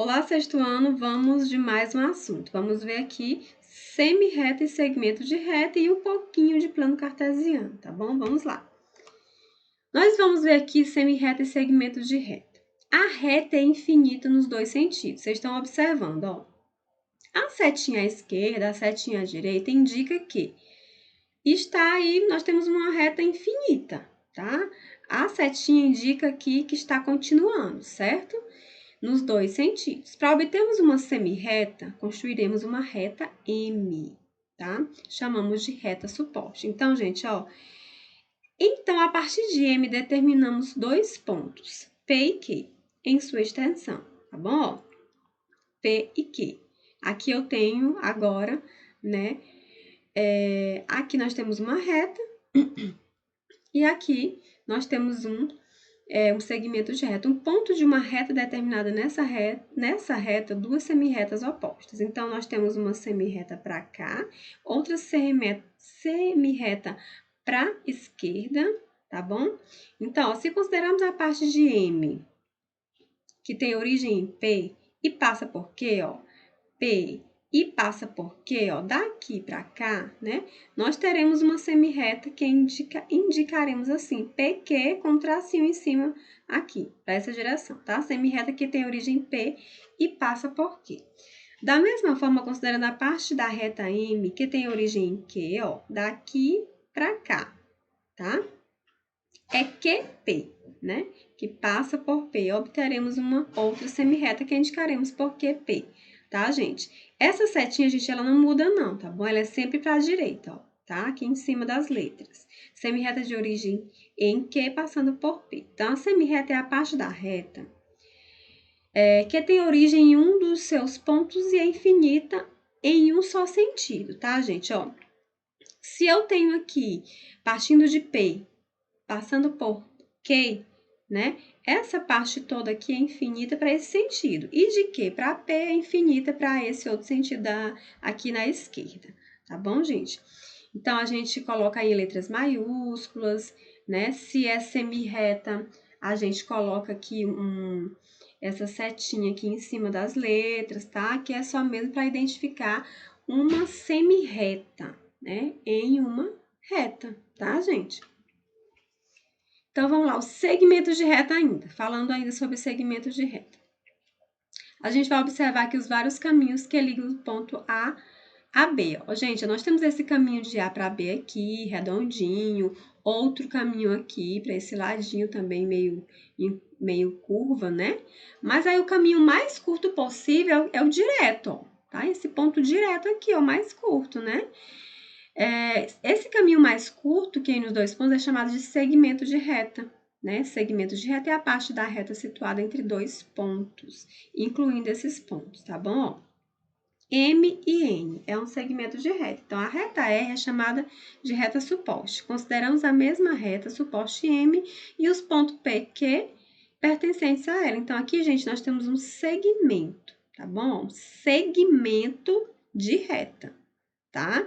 Olá, sexto ano, vamos de mais um assunto. Vamos ver aqui semi-reta e segmento de reta e um pouquinho de plano cartesiano, tá bom? Vamos lá. Nós vamos ver aqui semi-reta e segmento de reta. A reta é infinita nos dois sentidos. Vocês estão observando, ó. A setinha à esquerda, a setinha à direita indica que está aí, nós temos uma reta infinita, tá? A setinha indica aqui que está continuando, certo? Nos dois sentidos. Para obtermos uma semi-reta, construiremos uma reta M, tá? Chamamos de reta suporte. Então, gente, ó. Então, a partir de M, determinamos dois pontos, P e Q, em sua extensão, tá bom? Ó, P e Q. Aqui eu tenho agora, né? Aqui nós temos uma reta e aqui nós temos um segmento de reta, um ponto de uma reta determinada nessa reta, duas semirretas opostas. Então, nós temos uma semirreta para cá, outra semirreta para esquerda, tá bom? Então, ó, se considerarmos a parte de M, que tem origem em P e passa por Q, ó, P e passa por Q, ó, daqui para cá, né? Nós teremos uma semirreta que indicaremos assim, PQ com tracinho em cima aqui, para essa direção, tá? Semirreta que tem origem P e passa por Q. Da mesma forma, considerando a parte da reta M que tem origem em Q, ó, daqui para cá, tá? É QP, né? Que passa por P. Obteremos uma outra semirreta que indicaremos por QP, tá, gente? Essa setinha, gente, ela não muda não, tá bom? Ela é sempre para a direita, ó, tá? Aqui em cima das letras. Semirreta de origem em Q passando por P. Então, a semirreta é a parte da reta que tem origem em um dos seus pontos e é infinita em um só sentido, tá, gente? Ó, se eu tenho aqui, partindo de P, passando por Q, né? Essa parte toda aqui é infinita para esse sentido. E de Q para P é infinita para esse outro sentido aqui na esquerda. Tá bom, gente? Então, a gente coloca aí letras maiúsculas, né? Se é semirreta, a gente coloca aqui essa setinha aqui em cima das letras, tá? Que é só mesmo para identificar uma semirreta, né? Em uma reta, tá, gente? Então, vamos lá, o segmento de reta ainda, falando ainda sobre segmento de reta. A gente vai observar aqui os vários caminhos que ligam o ponto A a B. Ó, gente, nós temos esse caminho de A para B aqui, redondinho, outro caminho aqui para esse ladinho também meio curva, né? Mas aí o caminho mais curto possível é o direto, ó, tá? Esse ponto direto aqui, ó, o mais curto, né? Esse caminho mais curto, que é nos dois pontos, é chamado de segmento de reta, né? Segmento de reta é a parte da reta situada entre dois pontos, incluindo esses pontos, tá bom? Ó, M e N é um segmento de reta. Então, a reta R é chamada de reta suposte. Consideramos a mesma reta suposte M e os pontos P e Q pertencentes a ela. Então, aqui, gente, nós temos um segmento, tá bom? Um segmento de reta, tá?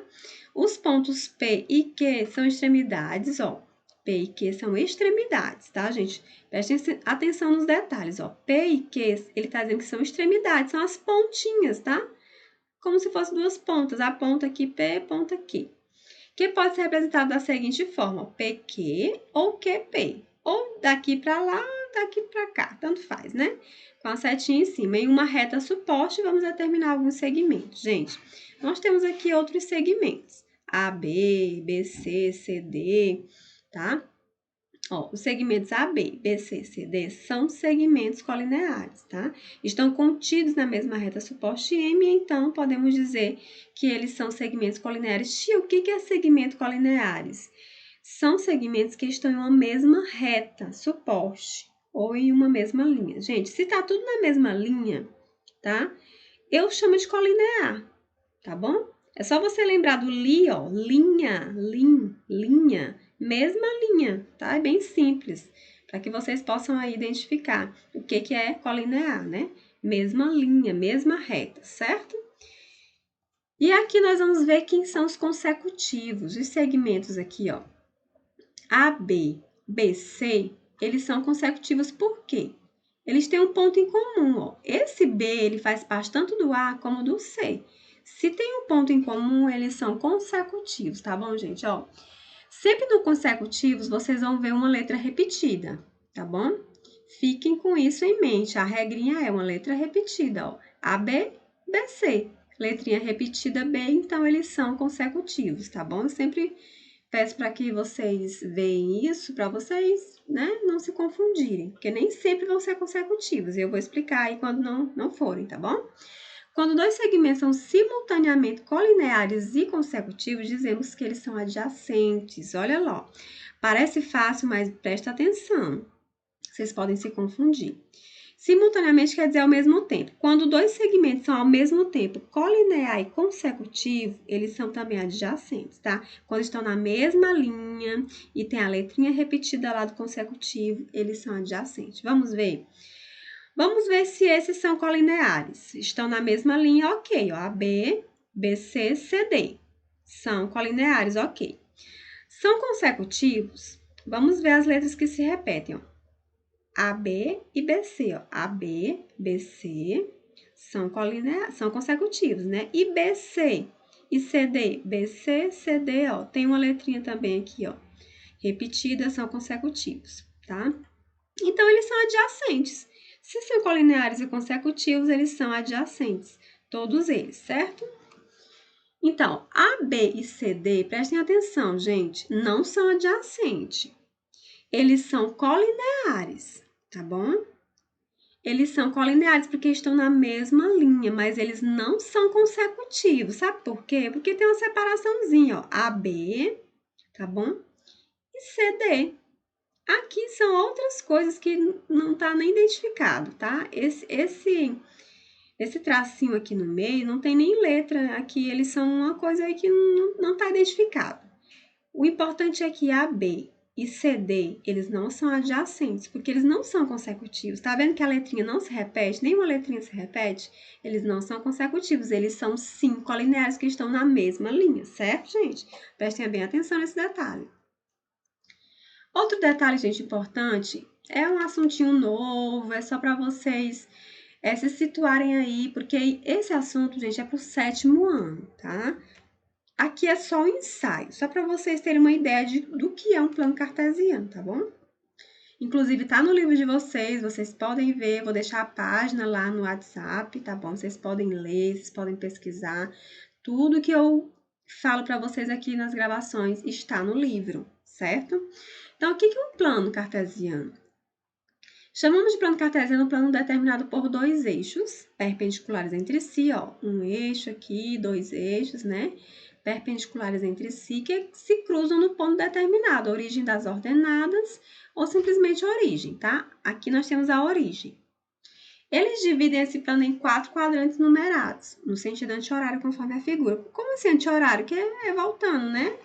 Os pontos P e Q são extremidades, ó. P e Q são extremidades, tá, gente? Prestem atenção nos detalhes, ó. P e Q, ele tá dizendo que são extremidades, são as pontinhas, tá? Como se fossem duas pontas, a ponta aqui, P, ponta aqui. Que pode ser representado da seguinte forma, PQ ou QP. Ou daqui para lá, daqui para cá, tanto faz, né? Com a setinha em cima. Em uma reta suposta, vamos determinar alguns segmentos. Gente, nós temos aqui outros segmentos. AB, BC, CD, tá? Ó, os segmentos AB, BC, CD são segmentos colineares, tá? Estão contidos na mesma reta suposta M, então podemos dizer que eles são segmentos colineares. Tia, o que é segmento colineares? São segmentos que estão em uma mesma reta suposte ou em uma mesma linha. Gente, se tá tudo na mesma linha, tá? Eu chamo de colinear, tá bom? É só você lembrar do li, ó, linha, linha, mesma linha, tá? É bem simples, para que vocês possam aí identificar o que é colinear, né? Mesma linha, mesma reta, certo? E aqui nós vamos ver quem são os consecutivos, os segmentos aqui, ó. AB, BC, eles são consecutivos por quê? Eles têm um ponto em comum, ó. Esse D, ele faz parte tanto do A como do C. Se tem um ponto em comum, eles são consecutivos, tá bom, gente? Ó, sempre no consecutivos, vocês vão ver uma letra repetida, tá bom? Fiquem com isso em mente. A regrinha é uma letra repetida, ó. A, B, B, C. Letrinha repetida B, então eles são consecutivos, tá bom? Eu sempre peço para que vocês vejam isso, para vocês, né, não se confundirem, porque nem sempre vão ser consecutivos. E eu vou explicar aí quando não forem, tá bom? Quando dois segmentos são simultaneamente colineares e consecutivos, dizemos que eles são adjacentes. Olha lá, parece fácil, mas presta atenção. Vocês podem se confundir. Simultaneamente quer dizer ao mesmo tempo. Quando dois segmentos são ao mesmo tempo colinear e consecutivo, eles são também adjacentes, tá? Quando estão na mesma linha e tem a letrinha repetida lá do consecutivo, eles são adjacentes. Vamos ver? Vamos ver se esses são colineares. Estão na mesma linha, ok. Ó, AB, BC, CD. São colineares, ok. São consecutivos? Vamos ver as letras que se repetem, ó. AB e BC, ó. AB, BC são consecutivos, né? E BC e CD, BC, CD, ó. Tem uma letrinha também aqui, ó. Repetida, são consecutivos, tá? Então, eles são adjacentes. Se são colineares e consecutivos, eles são adjacentes. Todos eles, certo? Então, A, B e C, D, prestem atenção, gente, não são adjacentes. Eles são colineares, tá bom? Eles são colineares porque estão na mesma linha, mas eles não são consecutivos. Sabe por quê? Porque tem uma separaçãozinha, ó, AB, tá bom? E CD. Aqui são outras coisas que não tá nem identificado, tá? Esse tracinho aqui no meio não tem nem letra aqui, eles são uma coisa aí que não tá identificado. O importante é que AB e CD, eles não são adjacentes, porque eles não são consecutivos. Tá vendo que a letrinha não se repete? Nenhuma letrinha se repete? Eles não são consecutivos, eles são sim colineares que estão na mesma linha, certo, gente? Prestem bem atenção nesse detalhe. Outro detalhe, gente, importante, é um assuntinho novo, é só para vocês se situarem aí, porque esse assunto, gente, é pro 7º ano, tá? Aqui é só um ensaio, só para vocês terem uma ideia do que é um plano cartesiano, tá bom? Inclusive, tá no livro de vocês podem ver, vou deixar a página lá no WhatsApp, tá bom? Vocês podem ler, vocês podem pesquisar. Tudo que eu falo para vocês aqui nas gravações está no livro, certo? Então, o que é um plano cartesiano? Chamamos de plano cartesiano um plano determinado por dois eixos perpendiculares entre si, ó. Um eixo aqui, dois eixos, né? Perpendiculares entre si, que se cruzam no ponto determinado, a origem das ordenadas ou simplesmente a origem, tá? Aqui nós temos a origem. Eles dividem esse plano em 4 quadrantes numerados, no sentido anti-horário, conforme a figura. Como assim anti-horário? Que é voltando, né?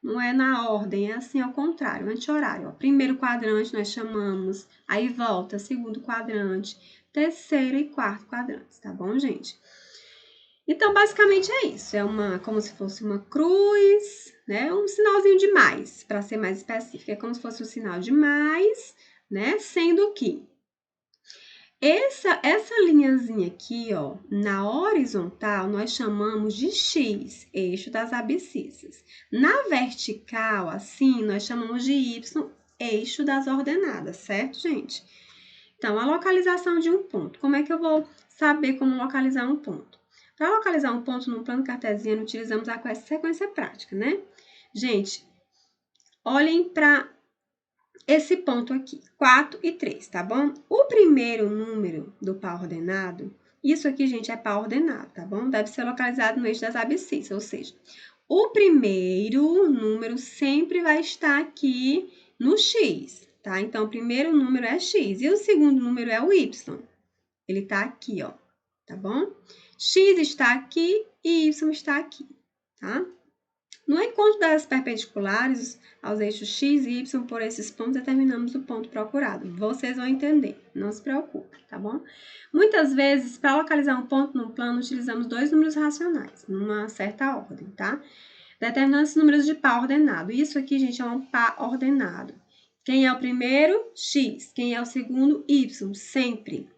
Não é na ordem, é assim ao contrário, anti-horário. Primeiro quadrante nós chamamos, aí volta, segundo quadrante, terceiro e quarto quadrantes, tá bom, gente? Então, basicamente é isso, como se fosse uma cruz, né? Um sinalzinho de mais, para ser mais específico, é como se fosse um sinal de mais, né? Sendo que essa linhazinha aqui, ó, na horizontal, nós chamamos de X, eixo das abscissas. Na vertical, assim, nós chamamos de Y, eixo das ordenadas, certo, gente? Então, a localização de um ponto. Como é que eu vou saber como localizar um ponto? Para localizar um ponto no plano cartesiano, utilizamos a sequência prática, né? Gente, olhem para esse ponto aqui, 4 e 3, tá bom? O primeiro número do par ordenado, isso aqui, gente, é par ordenado, tá bom? Deve ser localizado no eixo das abscissas, ou seja, o primeiro número sempre vai estar aqui no X, tá? Então, o primeiro número é X e o segundo número é o Y. Ele tá aqui, ó, tá bom? X está aqui e Y está aqui, tá? No encontro das perpendiculares aos eixos X e Y por esses pontos, determinamos o ponto procurado. Vocês vão entender, não se preocupe, tá bom? Muitas vezes, para localizar um ponto no plano, utilizamos dois números racionais, numa certa ordem, tá? Determinando esses números de par ordenado. Isso aqui, gente, é um par ordenado. Quem é o primeiro? X. Quem é o segundo? Y, sempre.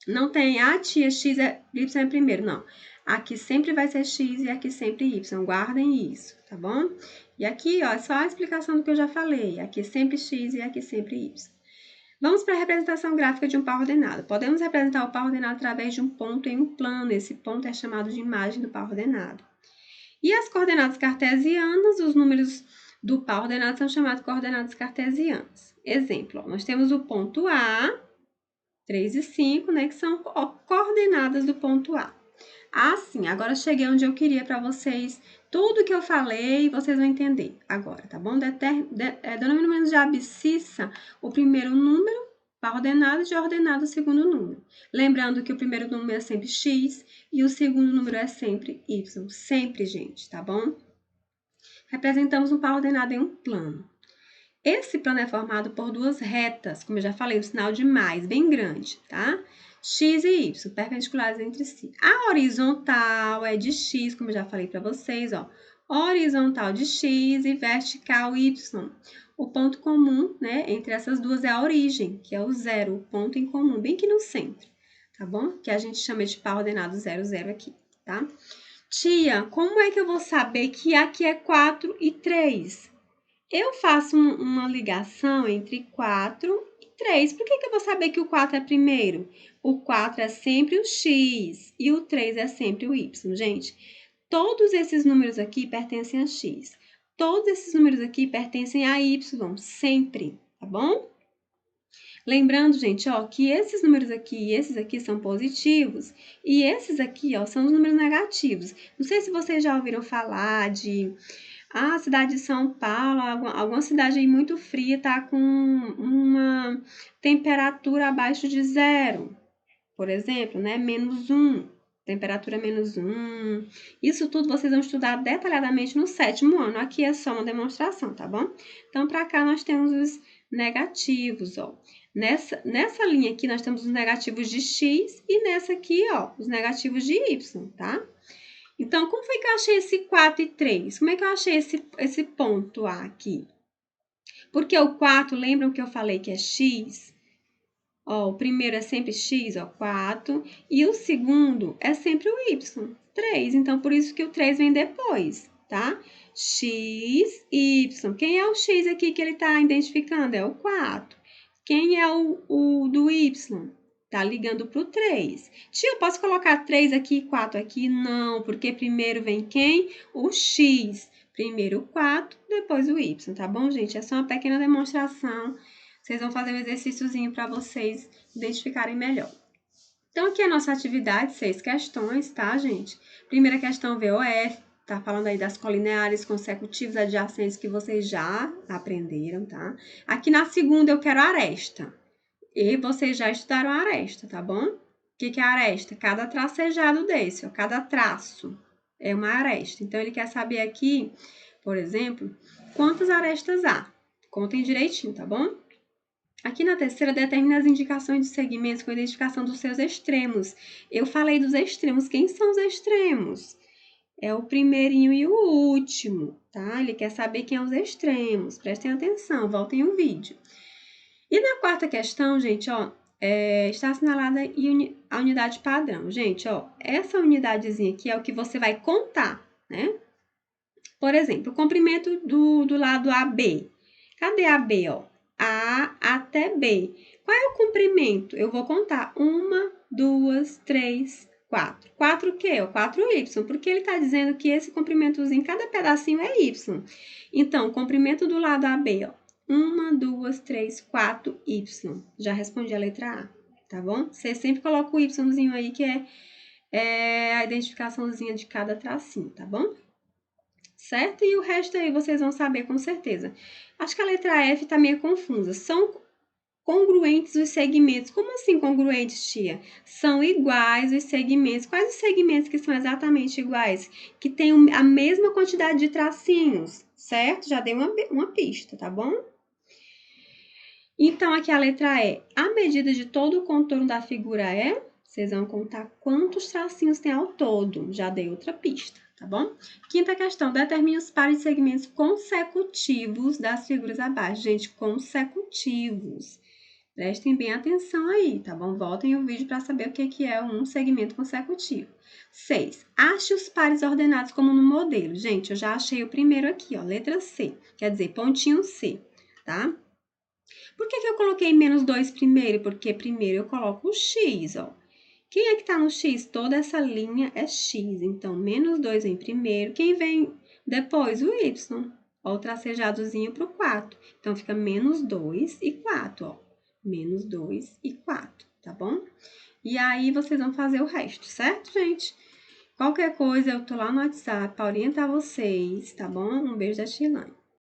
Não tem, tia, y é primeiro, não. Aqui sempre vai ser x e aqui sempre y, guardem isso, tá bom? E aqui, ó, é só a explicação do que eu já falei, aqui sempre x e aqui sempre y. Vamos para a representação gráfica de um par ordenado. Podemos representar o par ordenado através de um ponto em um plano, esse ponto é chamado de imagem do par ordenado. E as coordenadas cartesianas, os números do par ordenado são chamados de coordenadas cartesianas. Exemplo, ó, nós temos o ponto A, 3 e 5, né, que são coordenadas do ponto A. Assim, agora cheguei onde eu queria para vocês. Tudo que eu falei, vocês vão entender agora, tá bom? Denominamos de abscissa o primeiro número, par ordenado, de ordenado o segundo número. Lembrando que o primeiro número é sempre x e o segundo número é sempre y. Sempre, gente, tá bom? Representamos um par ordenado em um plano. Esse plano é formado por duas retas, como eu já falei, um sinal de mais, bem grande, tá? X e Y, perpendiculares entre si. A horizontal é de X, como eu já falei para vocês, ó. Horizontal de X e vertical Y. O ponto comum, né, entre essas duas é a origem, que é o zero, o ponto em comum, bem aqui no centro, tá bom? Que a gente chama de par ordenado 0, 0 aqui, tá? Tia, como é que eu vou saber que aqui é 4 e 3? Eu faço uma ligação entre 4 e 3. Por que eu vou saber que o 4 é primeiro? O 4 é sempre o x e o 3 é sempre o y. Gente, todos esses números aqui pertencem a x. Todos esses números aqui pertencem a y, sempre, tá bom? Lembrando, gente, ó, que esses números aqui e esses aqui são positivos e esses aqui, ó, são os números negativos. Não sei se vocês já ouviram falar de a cidade de São Paulo, alguma cidade aí muito fria, tá com uma temperatura abaixo de zero, por exemplo, né? -1, temperatura -1. Isso tudo vocês vão estudar detalhadamente no 7º ano. Aqui é só uma demonstração, tá bom? Então, para cá nós temos os negativos, ó. Nessa linha aqui nós temos os negativos de x e nessa aqui, ó, os negativos de y, tá? Então, como foi que eu achei esse 4 e 3? Como é que eu achei esse ponto A aqui? Porque o 4, lembram que eu falei que é x? Ó, o primeiro é sempre x, ó, 4. E o segundo é sempre o y, 3. Então, por isso que o 3 vem depois, tá? X, y. Quem é o x aqui que ele está identificando? É o 4. Quem é o do y? Tá ligando pro 3. Tia, eu posso colocar 3 aqui e 4 aqui? Não, porque primeiro vem quem? O x. Primeiro o 4, depois o y, tá bom, gente? É só uma pequena demonstração. Vocês vão fazer um exercíciozinho para vocês identificarem melhor. Então, aqui é a nossa atividade, 6 questões, tá, gente? Primeira questão, VOF, tá falando aí das colineares consecutivas adjacentes que vocês já aprenderam, tá? Aqui na segunda eu quero aresta. E vocês já estudaram a aresta, tá bom? O que é a aresta? Cada tracejado desse, ó, cada traço é uma aresta. Então, ele quer saber aqui, por exemplo, quantas arestas há. Contem direitinho, tá bom? Aqui na terceira, determine as indicações de segmentos com a identificação dos seus extremos. Eu falei dos extremos. Quem são os extremos? É o primeirinho e o último, tá? Ele quer saber quem são os extremos. Prestem atenção, voltem o vídeo. E na quarta questão, gente, ó, está assinalada a unidade padrão. Gente, ó, essa unidadezinha aqui é o que você vai contar, né? Por exemplo, o comprimento do lado AB. Cadê AB, ó? A até B. Qual é o comprimento? Eu vou contar 1, 2, 3, 4. 4 o quê? O 4y, porque ele está dizendo que esse comprimentozinho, cada pedacinho é y. Então, o comprimento do lado AB, ó. 1, 2, 3, 4, y. Já respondi a letra A, tá bom? Você sempre coloca o yzinho aí, que é a identificaçãozinha de cada tracinho, tá bom? Certo? E o resto aí vocês vão saber com certeza. Acho que a letra F tá meio confusa. São congruentes os segmentos. Como assim congruentes, tia? São iguais os segmentos. Quais os segmentos que são exatamente iguais? Que tem a mesma quantidade de tracinhos, certo? Já dei uma pista, tá bom? Então, aqui a letra E. A medida de todo o contorno da figura é... Vocês vão contar quantos tracinhos tem ao todo. Já dei outra pista, tá bom? Quinta questão. Determine os pares de segmentos consecutivos das figuras abaixo. Gente, consecutivos. Prestem bem atenção aí, tá bom? Voltem o vídeo para saber o que é um segmento consecutivo. 6. Ache os pares ordenados como no modelo. Gente, eu já achei o primeiro aqui, ó, letra C, quer dizer, pontinho C, tá? Por que eu coloquei menos 2 primeiro? Porque primeiro eu coloco o X, ó. Quem é que tá no X? Toda essa linha é X, então menos 2 vem primeiro. Quem vem depois? O Y. Ó, o tracejadozinho pro 4. Então, fica menos 2 e 4, ó. Menos 2 e 4, tá bom? E aí, vocês vão fazer o resto, certo, gente? Qualquer coisa, eu tô lá no WhatsApp para orientar vocês, tá bom? Um beijo da Chilane.